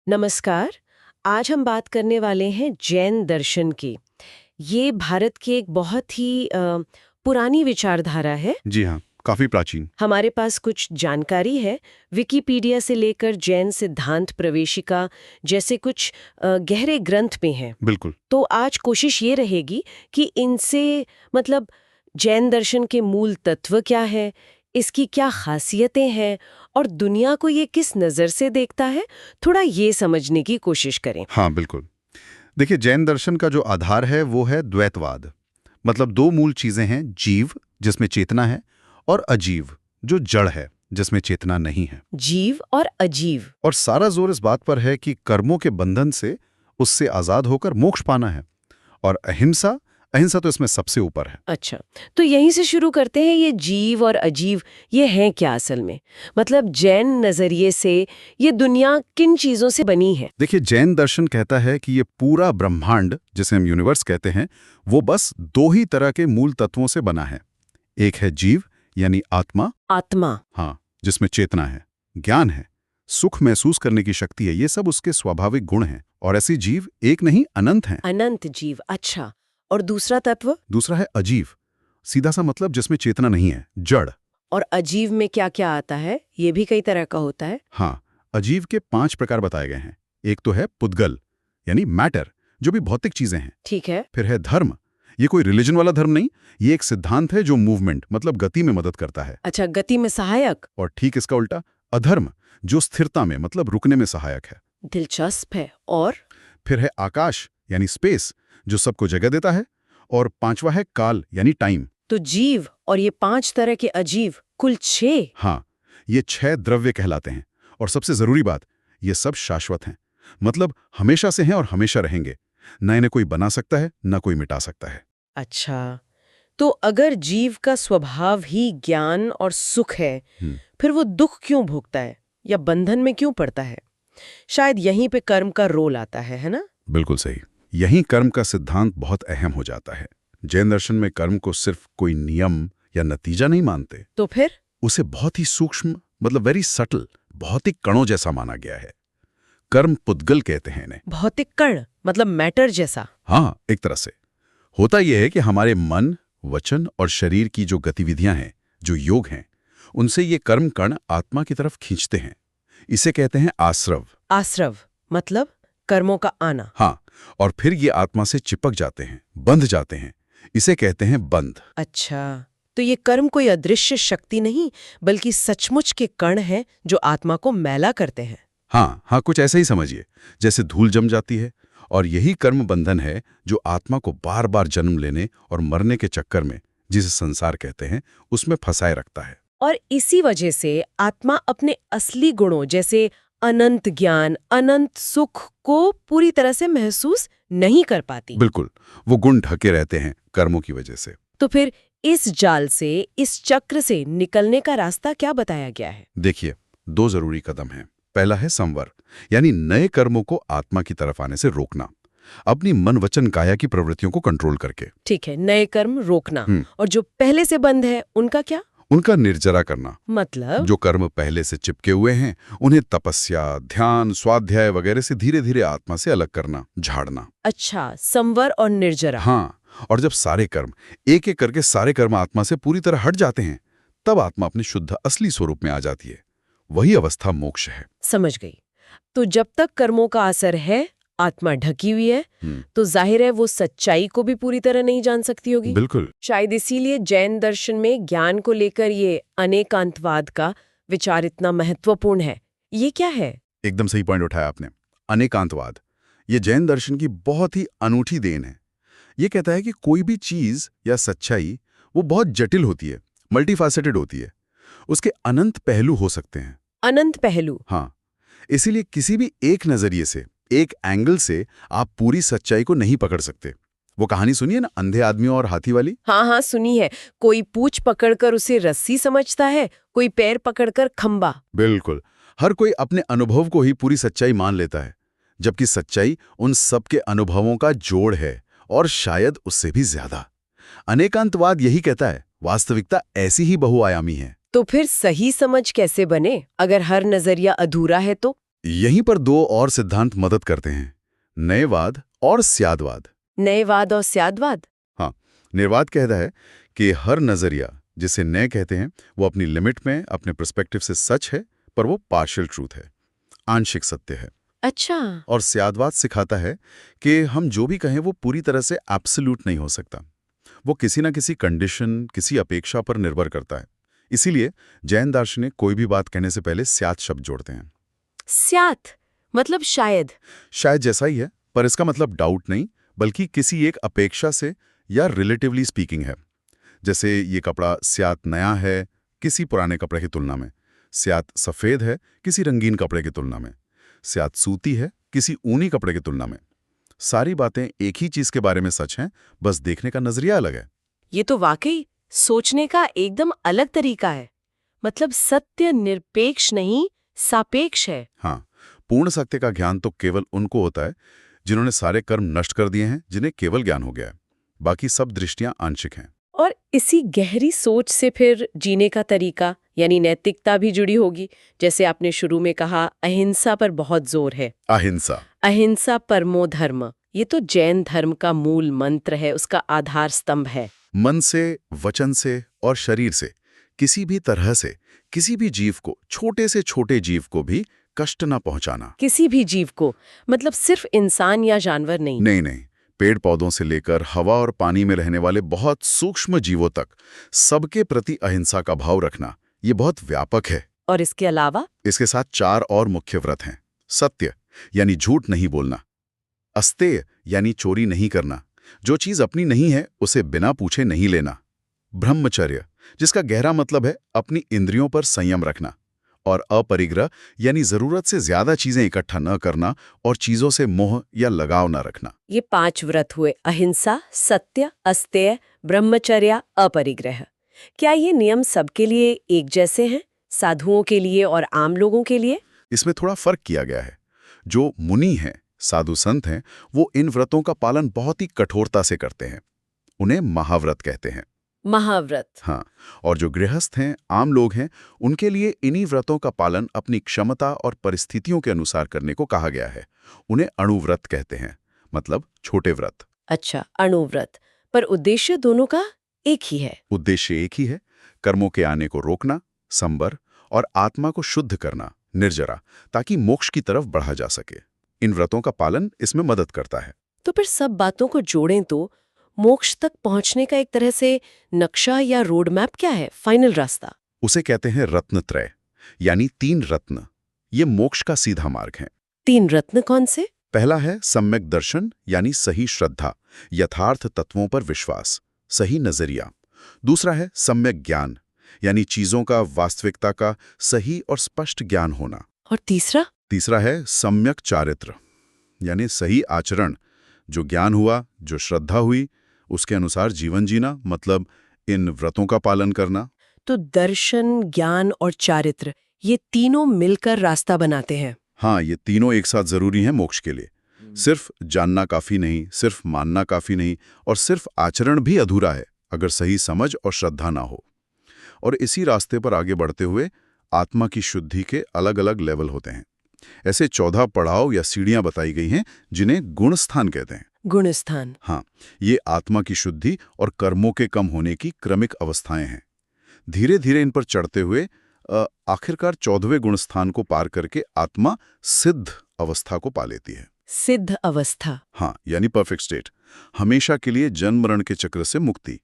नमस्कार। आज हम बात करने वाले हैं जैन दर्शन की। ये भारत की एक बहुत ही पुरानी विचारधारा है। जी हाँ, काफी प्राचीन। हमारे पास कुछ जानकारी है। विकिपीडिया से लेकर जैन सिद्धांत प्रवेशिका जैसे कुछ गहरे ग्रंथ में हैं। बिल्कुल। तो आज कोशिश ये रहेगी कि इनसे मतलब जैन दर्शन के मूल तत्व क्या है, इसकी क्या खासियतें हैं और दुनिया को ये किस नज़र से देखता है, थोड़ा ये समझने की कोशिश करें। हाँ, बिल्कुल। देखिए, जैन दर्शन का जो आधार है वो है द्वैतवाद। मतलब दो मूल चीजें हैं, जीव जिसमें चेतना है और अजीव जो जड़ है जिसमें चेतना नहीं है। जीव और अजीव। और सारा जोर इस बात पर है कि कर्मों के बंधन से उससे आजाद होकर मोक्ष पाना है। और अहिंसा अहिंसा तो इसमें सबसे ऊपर है। अच्छा, तो यहीं से शुरू करते हैं। ये जीव और अजीव ये हैं क्या असल में? मतलब जैन नजरिए से ये दुनिया किन चीजों से बनी है? देखिए, जैन दर्शन कहता है कि ये पूरा ब्रह्मांड जिसे हम यूनिवर्स कहते हैं वो बस दो ही तरह के मूल तत्वों से बना है। एक है जीव यानी आत्मा। आत्मा। हाँ, जिसमें चेतना है, ज्ञान है, सुख महसूस करने की शक्ति है, ये सब उसके स्वाभाविक गुण हैं। और ऐसी जीव एक नहीं अनंत हैं। अनंत जीव। अच्छा, और दूसरा तत्व? दूसरा है अजीव, सीधा सा मतलब जिसमें चेतना नहीं है, जड़। और अजीव में क्या क्या आता है? ये भी कई तरह का होता है। हाँ, अजीव के 5 प्रकार बताए गए हैं। एक तो है पुद्गल यानी मैटर, जो भी भौतिक चीजें हैं। ठीक है। फिर है धर्म, ये कोई रिलीजन वाला धर्म नहीं, ये एक सिद्धांत है जो मूवमेंट मतलब गति में मदद करता है। अच्छा, गति में सहायक। और ठीक इसका उल्टा अधर्म, जो स्थिरता में मतलब रुकने में सहायक है। दिलचस्प है। और फिर है आकाश यानी स्पेस, जो सबको जगह देता है। और 5वां है काल यानी टाइम। तो जीव और ये 5 तरह के अजीव, कुल 6। हाँ, ये 6 द्रव्य कहलाते हैं। और सबसे जरूरी बात, ये सब शाश्वत हैं, मतलब हमेशा से हैं और हमेशा रहेंगे। न इन्हें कोई बना सकता है, न कोई मिटा सकता है। अच्छा, तो अगर जीव का स्वभाव ही ज्ञान और सुख है, फिर वो दुख क्यों भोगता है या बंधन में क्यों पड़ता है? शायद यहीं पे कर्म का रोल आता है ना? बिल्कुल सही। यहीं कर्म का सिद्धांत बहुत अहम हो जाता है। जैन दर्शन में कर्म को सिर्फ कोई नियम या नतीजा नहीं मानते, तो फिर उसे बहुत ही सूक्ष्म मतलब वेरी सटल भौतिक कणों जैसा माना गया है। कर्म पुद्गल कहते हैं इन्हें। भौतिक कण मतलब मैटर जैसा? हाँ, एक तरह से होता यह है कि हमारे मन, वचन और शरीर की जो गतिविधियां हैं, जो योग हैं, उनसे ये कर्म कण आत्मा की तरफ खींचते हैं। इसे कहते हैं आश्रव। आश्रव मतलब कर्मों का आना। हाँ, और फिर ये आत्मा से चिपक जाते हैं, बंध जाते हैं। इसे कहते हैं बंध। अच्छा, तो ये कर्म कोई अदृश्य शक्ति नहीं, बल्कि सचमुच के कण हैं जो आत्मा को मैला करते हैं। हाँ हाँ, कुछ ऐसा ही समझिए, जैसे धूल जम जाती है। और यही कर्म बंधन है जो आत्मा को बार बार जन्म लेने और मरने के चक्कर में, जिसे संसार कहते हैं, उसमें फंसाए रखता है। और इसी वजह से आत्मा अपने असली गुणों जैसे अनंत ज्ञान, अनंत सुख को पूरी तरह से महसूस नहीं कर पाती। बिल्कुल, वो गुण ढके रहते हैं कर्मों की वजह से। तो फिर इस जाल से, इस चक्र से निकलने का रास्ता क्या बताया गया है? देखिए, 2 जरूरी कदम हैं। पहला है संवर, यानी नए कर्मों को आत्मा की तरफ आने से रोकना, अपनी मन वचन काया की प्रवृत्तियों को कंट्रोल करके। ठीक है, नए कर्म रोकना। और जो पहले से बंद है उनका क्या? उनका निर्जरा करना। मतलब जो कर्म पहले से चिपके हुए हैं उन्हें तपस्या, ध्यान, स्वाध्याय वगैरह से धीरे धीरे आत्मा से अलग करना, झाड़ना। अच्छा, संवर और निर्जरा। हाँ, और जब सारे कर्म एक एक करके सारे कर्म आत्मा से पूरी तरह हट जाते हैं, तब आत्मा अपने शुद्ध असली स्वरूप में आ जाती है। वही अवस्था मोक्ष है। समझ गई। तो जब तक कर्मों का असर है, आत्मा ढकी हुई है, तो जाहिर है वो सच्चाई को भी पूरी तरह नहीं जान सकती होगी। बिल्कुल। शायद इसीलिए जैन दर्शन में ज्ञान को लेकर ये अनेकांतवाद का विचार इतना महत्वपूर्ण है। ये क्या है? एकदम सही पॉइंट उठाया आपने। अनेकांतवाद ये जैन दर्शन की बहुत ही अनूठी देन है। ये कहता है कि कोई भी चीज या सच्चाई वो बहुत जटिल होती है, मल्टीफैसेटेड होती है। उसके अनंत पहलू हो सकते हैं। अनंत पहलू? हाँ, इसीलिए किसी भी एक नजरिए से, एक एंगल से आप पूरी सच्चाई को नहीं पकड़ सकते। वो कहानी सुनिए ना, अंधे आदमी और हाथी वाली। हाँ हाँ, सुनी है। कोई पूंछ पकड़कर उसे रस्सी समझता है, कोई पैर पकड़कर खंबा। बिल्कुल, हर कोई अपने अनुभव को ही पूरी सच्चाई मान लेता है, जबकि सच्चाई उन सबके अनुभवों का जोड़ है, और शायद उससे भी ज्यादा। अनेकांतवाद यही कहता है, वास्तविकता ऐसी ही बहुआयामी है। तो फिर सही समझ कैसे बने अगर हर नजरिया अधूरा है तो? यहीं पर दो और सिद्धांत मदद करते हैं, नयवाद और स्यादवाद। नयवाद और स्यादवाद। हाँ, निर्वाद कहता है कि हर नजरिया, जिसे नय कहते हैं, वो अपनी लिमिट में अपने पर्सपेक्टिव से सच है, पर वो पार्शियल ट्रूथ है, आंशिक सत्य है। अच्छा। और स्यादवाद सिखाता है कि हम जो भी कहें वो पूरी तरह से एब्सोल्यूट नहीं हो सकता। वो किसी न किसी कंडीशन, किसी अपेक्षा पर निर्भर करता है। इसीलिए जैन दार्शनिक कोई भी बात कहने से पहले स्यात् शब्द जोड़ते हैं। स्यात् मतलब शायद। शायद जैसा ही है, पर इसका मतलब डाउट नहीं, बल्कि किसी एक अपेक्षा से या रिलेटिवली स्पीकिंग है। जैसे ये कपड़ा स्यात् नया है किसी पुराने कपड़े की तुलना में, स्यात् सफ़ेद है किसी रंगीन कपड़े की तुलना में, स्यात् सूती है किसी ऊनी कपड़े की तुलना में। सारी बातें एक ही चीज़ के बारे में सच हैं, बस देखने का नजरिया अलग है। ये तो वाकई सोचने का एकदम अलग तरीका है। मतलब सत्य निरपेक्ष नहीं, सापेक्ष है। हाँ, पूर्ण सत्य का ज्ञान तो केवल उनको होता है जिन्होंने सारे कर्म नष्ट कर दिए हैं, जिन्हें केवल ज्ञान हो गया है। बाकी सब दृष्टियां आंशिक हैं। और इसी गहरी सोच से फिर जीने का तरीका यानी नैतिकता भी जुड़ी होगी। जैसे आपने शुरू में कहा, अहिंसा पर बहुत जोर है। अहिंसा। अहिंसा परमो धर्म, ये तो जैन धर्म का मूल मंत्र है, उसका आधार स्तंभ है। मन से, वचन से और शरीर से किसी भी तरह से किसी भी जीव को, छोटे से छोटे जीव को भी कष्ट न पहुंचाना। किसी भी जीव को, मतलब सिर्फ इंसान या जानवर नहीं। नहीं नहीं, पेड़ पौधों से लेकर हवा और पानी में रहने वाले बहुत सूक्ष्म जीवों तक सबके प्रति अहिंसा का भाव रखना, ये बहुत व्यापक है। और इसके अलावा इसके साथ 4 और मुख्य व्रत हैं। सत्य यानी झूठ नहीं बोलना, अस्तेय यानी चोरी नहीं करना, जो चीज अपनी नहीं है उसे बिना पूछे नहीं लेना, ब्रह्मचर्य जिसका गहरा मतलब है अपनी इंद्रियों पर संयम रखना, और अपरिग्रह यानी जरूरत से ज्यादा चीजें इकट्ठा न करना और चीजों से मोह या लगाव न रखना। ये 5 व्रत हुए, अहिंसा, सत्य, अस्तेय, ब्रह्मचर्य, अपरिग्रह। क्या ये नियम सबके लिए एक जैसे हैं, साधुओं के लिए और आम लोगों के लिए? इसमें थोड़ा फर्क किया गया है। जो मुनि हैं, साधु संत हैं, वो इन व्रतों का पालन बहुत ही कठोरता से करते हैं। उन्हें महाव्रत कहते हैं। महाव्रत। हाँ, और जो गृहस्थ हैं, आम लोग हैं, उनके लिए इन्हीं व्रतों का पालन अपनी क्षमता और परिस्थितियों के अनुसार करने को कहा गया है। उन्हें अणुव्रत कहते हैं, मतलब छोटे व्रत। अच्छा, अणुव्रत। पर उद्देश्य दोनों का एक ही है। उद्देश्य एक ही है, कर्मों के आने को रोकना, संबर, और आत्मा को शुद्ध करना, निर्जरा, ताकि मोक्ष की तरफ बढ़ा जा सके। इन व्रतों का पालन इसमें मदद करता है। तो फिर सब बातों को जोड़ें तो मोक्ष तक पहुंचने का एक तरह से नक्शा या रोड मैप क्या है, फाइनल रास्ता? उसे कहते हैं रत्नत्रय, यानी 3 रत्न। ये मोक्ष का सीधा मार्ग है। 3 रत्न कौन से? पहला है सम्यक दर्शन, यानी सही श्रद्धा, यथार्थ तत्वों पर विश्वास, सही नजरिया। दूसरा है सम्यक ज्ञान, यानी चीजों का, वास्तविकता का सही और स्पष्ट ज्ञान होना। और तीसरा? तीसरा है सम्यक चारित्र, यानी सही आचरण, जो ज्ञान हुआ, जो श्रद्धा हुई, उसके अनुसार जीवन जीना, मतलब इन व्रतों का पालन करना। तो दर्शन, ज्ञान और चारित्र, ये तीनों मिलकर रास्ता बनाते हैं। हाँ, ये तीनों एक साथ जरूरी हैं मोक्ष के लिए। सिर्फ जानना काफी नहीं, सिर्फ मानना काफी नहीं, और सिर्फ आचरण भी अधूरा है अगर सही समझ और श्रद्धा ना हो। और इसी रास्ते पर आगे बढ़ते हुए आत्मा की शुद्धि के अलग अलग लेवल होते हैं। ऐसे 14 पड़ाव या सीढ़ियां बताई गई हैं, जिन्हें गुणस्थान कहते हैं। गुणस्थान। हाँ, ये आत्मा की शुद्धि और कर्मों के कम होने की क्रमिक अवस्थाएं हैं। धीरे धीरे इन पर चढ़ते हुए आखिरकार 14वें गुणस्थान को पार करके आत्मा सिद्ध अवस्था को पा लेती है। सिद्ध अवस्था। हाँ, यानी परफेक्ट स्टेट, हमेशा के लिए जन्म मरण के चक्र से मुक्ति,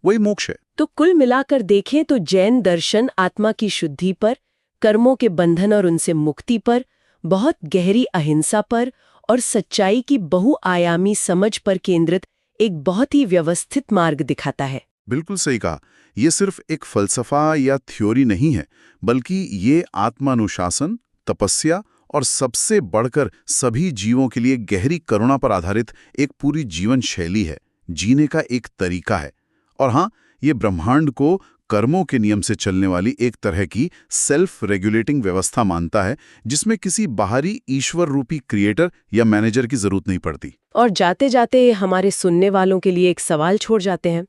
वही मोक्ष है। तो कुल मिलाकर देखें तो जैन दर्शन आत्मा की शुद्धि पर, कर्मों के बंधन और उनसे मुक्ति पर, बहुत गहरी अहिंसा पर और सच्चाई की बहुआयामी समझ पर केंद्रित एक बहुत ही व्यवस्थित मार्ग दिखाता है। बिल्कुल सही कहा। ये सिर्फ एक फलसफा या थ्योरी नहीं है, बल्कि ये आत्मानुशासन, तपस्या और सबसे बढ़कर सभी जीवों के लिए गहरी करुणा पर आधारित एक पूरी जीवन शैली है, जीने का एक तरीका है। और हाँ, ये ब्रह्मांड को कर्मों के नियम से चलने वाली एक तरह की सेल्फ रेगुलेटिंग व्यवस्था मानता है, जिसमें किसी बाहरी ईश्वर रूपी क्रिएटर या मैनेजर की जरूरत नहीं पड़ती। और जाते जाते हमारे सुनने वालों के लिए एक सवाल छोड़ जाते हैं।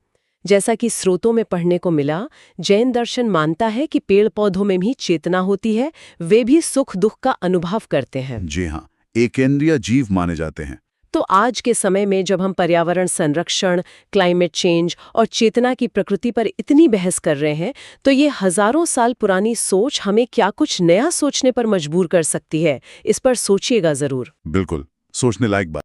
जैसा कि स्रोतों में पढ़ने को मिला, जैन दर्शन मानता है कि पेड़ पौधों में भी चेतना होती है, वे भी सुख दुख का अनुभव करते हैं। जी हाँ, एकेंद्रीय जीव माने जाते हैं। तो आज के समय में जब हम पर्यावरण संरक्षण, क्लाइमेट चेंज और चेतना की प्रकृति पर इतनी बहस कर रहे हैं, तो ये हजारों साल पुरानी सोच हमें क्या कुछ नया सोचने पर मजबूर कर सकती है? इस पर सोचिएगा जरूर। बिल्कुल, सोचने लायक बात।